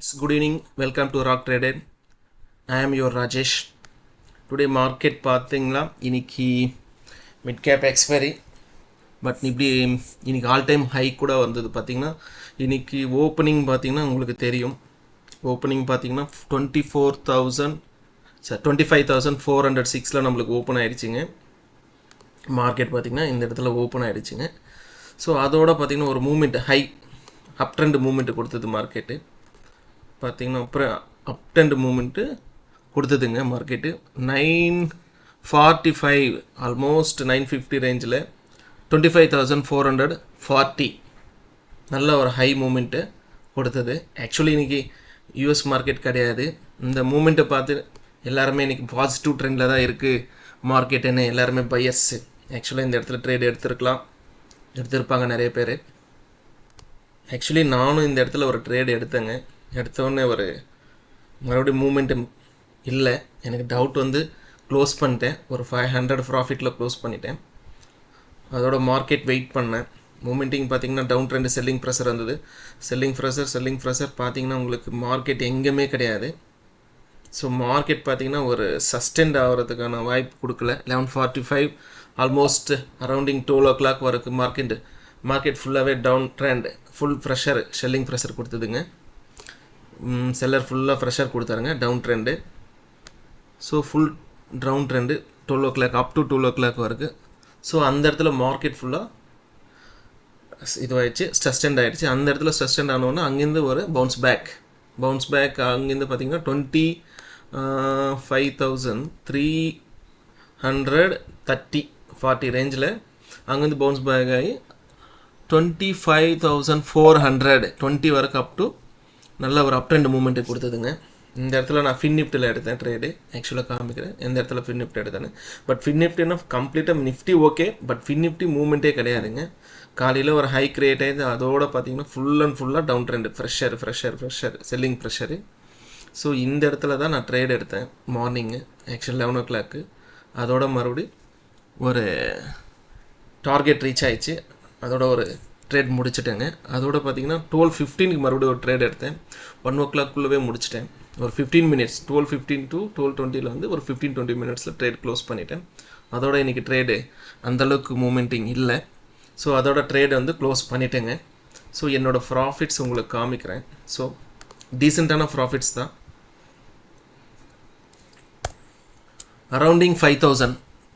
Good evening, welcome to Rock Trader. I am your Rajesh. Today market பார்த்தீங்களா இன்னைக்கு mid cap expiry but இப்படி இன்னைக்கு all time high கூட வந்தது. பார்த்தீங்கன்னா இன்னைக்கு ஓப்பனிங் பார்த்தீங்கன்னா உங்களுக்கு தெரியும். ஓப்பனிங் பார்த்தீங்கன்னா 25,406 நம்மளுக்கு ஓப்பன் ஆகிடுச்சிங்க. மார்க்கெட் பார்த்திங்கன்னா இந்த இடத்துல ஓப்பன் ஆகிடுச்சிங்க. ஸோ அதோட பார்த்திங்கன்னா ஒரு moment high up trend moment கொடுத்தது மார்க்கெட்டு. பார்த்திங்கன்னா அப்புறம் அப் ட்ரெண்ட் மூமெண்ட்டு கொடுத்ததுங்க மார்க்கெட்டு. 945 ஆல்மோஸ்ட் 950 ரேஞ்சில் 25,440 நல்ல ஒரு ஹை மூமெண்ட்டு கொடுத்தது. ஆக்சுவலி இன்றைக்கி யூஎஸ் மார்க்கெட் கிடையாது. இந்த மூமெண்ட்டை பார்த்து எல்லாருமே இன்றைக்கி பாசிட்டிவ் ட்ரெண்டில் தான் இருக்குது மார்க்கெட்டுன்னு எல்லாருமே பையர்ஸு. ஆக்சுவலாக இந்த இடத்துல ட்ரேட் எடுத்திருப்பாங்க நிறைய பேர். ஆக்சுவலி நானும் இந்த இடத்துல ஒரு ட்ரேட் எடுத்தோடனே ஒரு மறுபடியும் மூமெண்ட்டும் இல்லை. எனக்கு டவுட் க்ளோஸ் பண்ணிட்டேன். ஒரு 500 ப்ராஃபிட்டில் க்ளோஸ் பண்ணிட்டேன். அதோட மார்க்கெட் வெயிட் பண்ணேன். மூமெண்டிங் பார்த்திங்கன்னா டவுன் ட்ரெண்டு செல்லிங் ப்ரெஷர் வந்தது. செல்லிங் ப்ரெஷர் பார்த்திங்கன்னா உங்களுக்கு மார்க்கெட் எங்கேயுமே கிடையாது. ஸோ மார்க்கெட் பார்த்திங்கன்னா ஒரு சஸ்டெண்ட் ஆகிறதுக்கான வாய்ப்பு கொடுக்கல. 11:45 ஆல்மோஸ்ட் அரௌண்டிங் 12 o'clock வரைக்கும் மார்க்கெட் ஃபுல்லாகவே down trend, full pressure, selling pressure கொடுத்ததுங்க. செல்லர் ஃபுல்லாக ப்ரெஷர் கொடுத்தாருங்க, down trend. So full down trend 12 o'clock up to 12 o'clock வரைக்கும். ஸோ அந்த இடத்துல மார்க்கெட் ஃபுல்லாக இதுவாகிடுச்சு, சஸ்டெண்ட் ஆகிடுச்சு. அந்த இடத்துல சஸ்டெண்ட் ஆனோன்னா அங்கேருந்து ஒரு பவுன்ஸ் பேக் அங்கேருந்து பார்த்திங்கன்னா 25,330-40 ரேஞ்சில் அங்கேருந்து பவுன்ஸ் பேக் ஆகி 25,420 வரைக்கும் அப் டு நல்ல ஒரு அப் ட்ரெண்ட் மூமெண்ட்டு கொடுத்ததுங்க. இந்த இடத்துல நான் ஃபின் நிஃப்டியில் எடுத்தேன் ட்ரேடு. ஆக்சுவலாக காமிக்கிறேன் எந்த இடத்துல ஃபின் நிஃப்டி எடுத்தேன்னு. பட் ஃபின் நிஃப்டின்னா கம்ப்ளீட்டாக Nifty okay, but Fin Nifty மூமெண்ட்டே கிடையாதுங்க. காலையில் ஒரு ஹை கிரியேட் ஆகிடுது, அதோட பார்த்திங்கன்னா ஃபுல்லாக down trend, pressure selling pressure. So இந்த இடத்துல தான் நான் ட்ரேட் எடுத்தேன் மார்னிங்கு ஆக்சுவலி 11 o'clock. அதோட மறுபடி ஒரு டார்கெட் ரீச் ஆகிடுச்சு. அதோட ஒரு ட்ரேட் முடிச்சிட்டேங்க. அதோட பார்த்திங்கன்னா 12:15 மறுபடியும் ஒரு ட்ரேட் எடுத்தேன். 1 o'clock முடிச்சிட்டேன். ஒரு 15 minutes 12:15 to 12:20 ஒரு 15-20 minutes ட்ரேட் க்ளோஸ் பண்ணிட்டேன். அதோட இன்றைக்கி ட்ரேடு அந்தளவுக்கு மூமெண்டிங் இல்லை. ஸோ அதோட ட்ரேட் க்ளோஸ் பண்ணிட்டேங்க. ஸோ என்னோடய ப்ராஃபிட்ஸ் உங்களுக்கு காமிக்கிறேன். ஸோ டீசெண்டான ப்ராஃபிட்ஸ் தான், அரௌண்டிங் 5,000.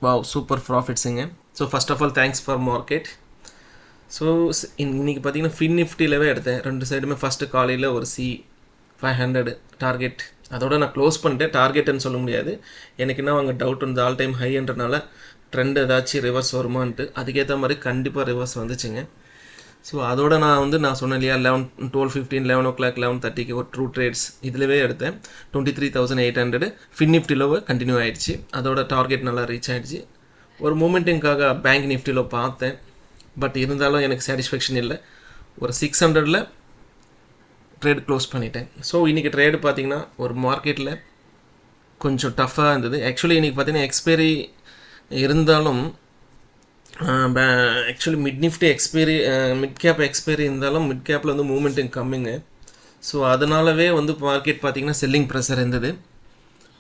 வாவ், சூப்பர் ப்ராஃபிட்ஸுங்க. So first of all thanks for market. So இன்றைக்கி பார்த்திங்கன்னா ஃபின் நிஃப்டியிலவே எடுத்தேன். ரெண்டு சைடுமே ஃபஸ்ட்டு காலையில் ஒரு 500 டார்கெட், அதோட நான் க்ளோஸ் பண்ணிட்டேன். டார்கெட்டுன்னு சொல்ல முடியாது, எனக்கு என்ன அவங்க டவுட் ஆல் டைம் ஹைன்றனால ட்ரெண்ட் ஏதாச்சும் ரிவர்ஸ் வருமான்ட்டு. அதுக்கேற்ற மாதிரி கண்டிப்பாக ரிவர்ஸ் வந்துச்சுங்க. ஸோ அதோட நான் சொன்னேன் இல்லையா 12:15 11 o'clock 11:30 ஒரு ட்ரூ ட்ரேட்ஸ் இதிலவே எடுத்தேன். 23,800 ஃபின் நிஃப்டியில் கண்டினியூ ஆகிடுச்சு. அதோட டார்கெட் நல்லா ரீச் ஆகிடுச்சு. ஒரு மூமெண்ட்டுக்காக பேங்க் நிஃப்டியில் பார்த்தேன், பட் இருந்தாலும் எனக்கு சாட்டிஸ்ஃபேக்ஷன் இல்லை. ஒரு 600 ட்ரேட் க்ளோஸ் பண்ணிட்டேன். ஸோ இன்றைக்கி ட்ரேடு பார்த்திங்கன்னா ஒரு மார்க்கெட்டில் கொஞ்சம் டஃப்பாக இருந்தது. ஆக்சுவலி இன்றைக்கி பார்த்திங்கன்னா எக்ஸ்பைரி இருந்தாலும் ஆக்சுவலி மிட் கேப் எக்ஸ்பைரி இருந்தாலும் மிட் கேப்பில் மூமெண்ட்டிங் கம்மிங்க. ஸோ அதனாலவே மார்க்கெட் பார்த்திங்கன்னா செல்லிங் ப்ரெஷர் இருந்தது.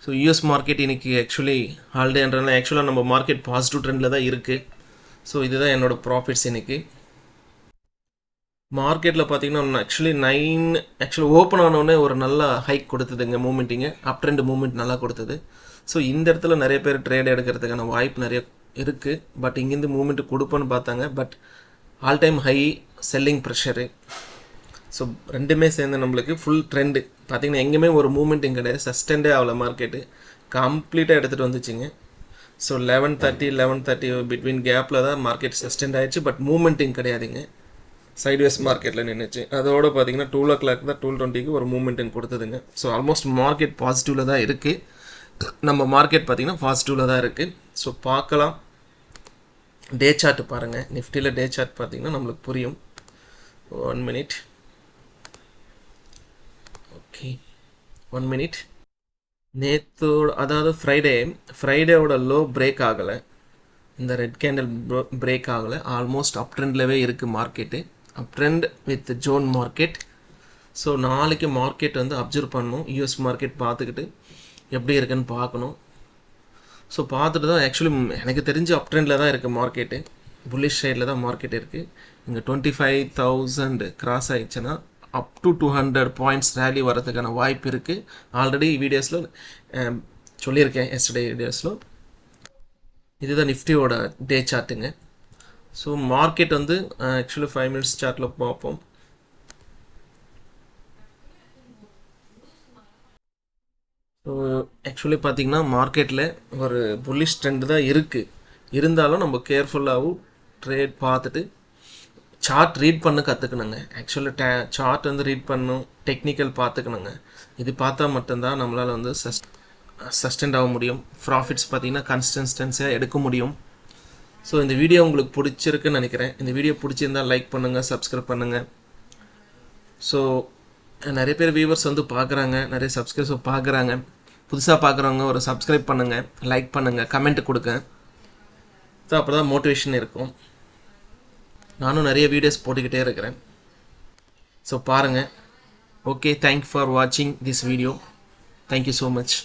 ஸோ யூஎஸ் மார்க்கெட் இன்றைக்கி ஆக்சுவலி ஹாலிடேன்றனால ஆக்சுவலாக நம்ம மார்க்கெட் பாசிட்டிவ் ட்ரெண்டில் தான் இருக்குது. ஸோ இதுதான் என்னோடய ப்ராஃபிட்ஸ் இன்றைக்கி. மார்க்கெட்டில் பார்த்திங்கன்னா ஆக்சுவலி ஓப்பன் ஆனோடனே ஒரு நல்ல ஹைக் கொடுத்ததுங்க மூமெண்ட்டிங்க, அப் ட்ரெண்ட் மூமெண்ட் நல்லா கொடுத்தது. ஸோ இந்த இடத்துல நிறைய பேர் ட்ரேட் எடுக்கிறதுக்கான வாய்ப்பு நிறைய இருக்குது. பட் இங்கேருந்து மூமெண்ட்டு கொடுப்போன்னு பார்த்தாங்க, but all time high selling pressure. So ரெண்டுமே சேர்ந்து நம்மளுக்கு ஃபுல் ட்ரெண்டு பார்த்திங்கன்னா எங்கேயுமே ஒரு மூமெண்ட்டிங் கிடையாது, சஸ்டெண்டே ஆகலை. மார்க்கெட்டு கம்ப்ளீட்டாக எடுத்துகிட்டு வந்துச்சுங்க. ஸோ 11:30 பிட்வீன் கேப்பில் தான் மார்க்கெட் சஸ்டெண்ட் ஆகிடுச்சு, பட் மூமெண்ட்டிங் கிடையாதுங்க, சைட்வேஸ் மார்க்கெட்டில் நின்றுச்சு. அதோடு பார்த்திங்கன்னா 12 o'clock தான் 12:20 ஒரு மூமெண்ட்டிங் கொடுத்ததுங்க. ஸோ ஆல்மோஸ்ட் மார்க்கெட் பாசிட்டிவில் தான் இருக்குது. நம்ம மார்க்கெட் பார்த்திங்கன்னா பாசிட்டிவில் தான் இருக்குது. ஸோ பார்க்கலாம், டே சார்ட் பாருங்கள். நிஃப்டியில் டே சார்ட் பார்த்திங்கன்னா நம்மளுக்கு புரியும். 1 minute. Okay, 1 minute. நேற்றோட அதாவது ஃப்ரைடேவோட லோ பிரேக் ஆகலை, இந்த ரெட் கேண்டில் பிரேக் ஆகலை. ஆல்மோஸ்ட் அப் ட்ரெண்ட்லவே இருக்குது market, up trend with zone market. So நாளைக்கு மார்க்கெட் வந்து அப்சர்வ் பண்ணணும், யூஎஸ் மார்க்கெட் பார்த்துக்கிட்டு எப்படி இருக்குன்னு பார்க்கணும். ஸோ பார்த்துட்டு தான் ஆக்சுவலி எனக்கு தெரிஞ்சு அப் ட்ரெண்டில் தான் இருக்குது மார்க்கெட்டு, புல்லிஷ் சைடில் தான் மார்க்கெட் இருக்குது. இங்கே 25,000 கிராஸ் ஆகிடுச்சுன்னா அப் டு 200 பாயிண்ட்ஸ் ரேலி வரதுக்கான வாய்ப்பு இருக்குது. ஆல்ரெடி வீடியோஸில் சொல்லியிருக்கேன், எஸ்டர்டே வீடியோஸில். இதுதான் நிஃப்டியோட டே சார்ட்டுங்க. ஸோ மார்க்கெட் வந்து ஆக்சுவலி 5 மினிட்ஸ் சார்ட்டில் பார்ப்போம். ஸோ ஆக்சுவலி பார்த்திங்கன்னா மார்க்கெட்டில் ஒரு புல்லிஷ் ட்ரெண்டு தான் இருக்குது. இருந்தாலும் நம்ம கேர்ஃபுல்லாகவும் ட்ரேட் பார்த்துட்டு சார்ட் ரீட் பண்ண கற்றுக்கணுங்க. ஆக்சுவலி சார்ட் வந்து ரீட் பண்ணணும், டெக்னிக்கல் பார்த்துக்கணுங்க. இது பார்த்தா மட்டும்தான் நம்மளால் வந்து சஸ்டெண்ட் ஆக முடியும். ப்ராஃபிட்ஸ் பார்த்திங்கன்னா கன்சிஸ்டன்சியாக எடுக்க முடியும். ஸோ இந்த வீடியோ உங்களுக்கு பிடிச்சிருக்குன்னு நினைக்கிறேன். இந்த வீடியோ பிடிச்சிருந்தால் லைக் பண்ணுங்கள், சப்ஸ்கிரைப் பண்ணுங்கள். ஸோ நிறைய பேர் வியூவர்ஸ் வந்து பார்க்குறாங்க, நிறைய சப்ஸ்கிரைபர்ஸ் பார்க்குறாங்க. புதுசாக பார்க்குறவங்க ஒரு சப்ஸ்கிரைப் பண்ணுங்கள், லைக் பண்ணுங்கள், கமெண்ட் கொடுங்க. ஸோ அப்போ தான் மோட்டிவேஷன் இருக்கும். நானும் நிறைய வீடியோஸ் போட்டுக்கிட்டே இருக்கிறேன். ஸோ பாருங்கள். ஓகே, தேங்க்யூ ஃபார் வாட்சிங் this video. Thank you so much.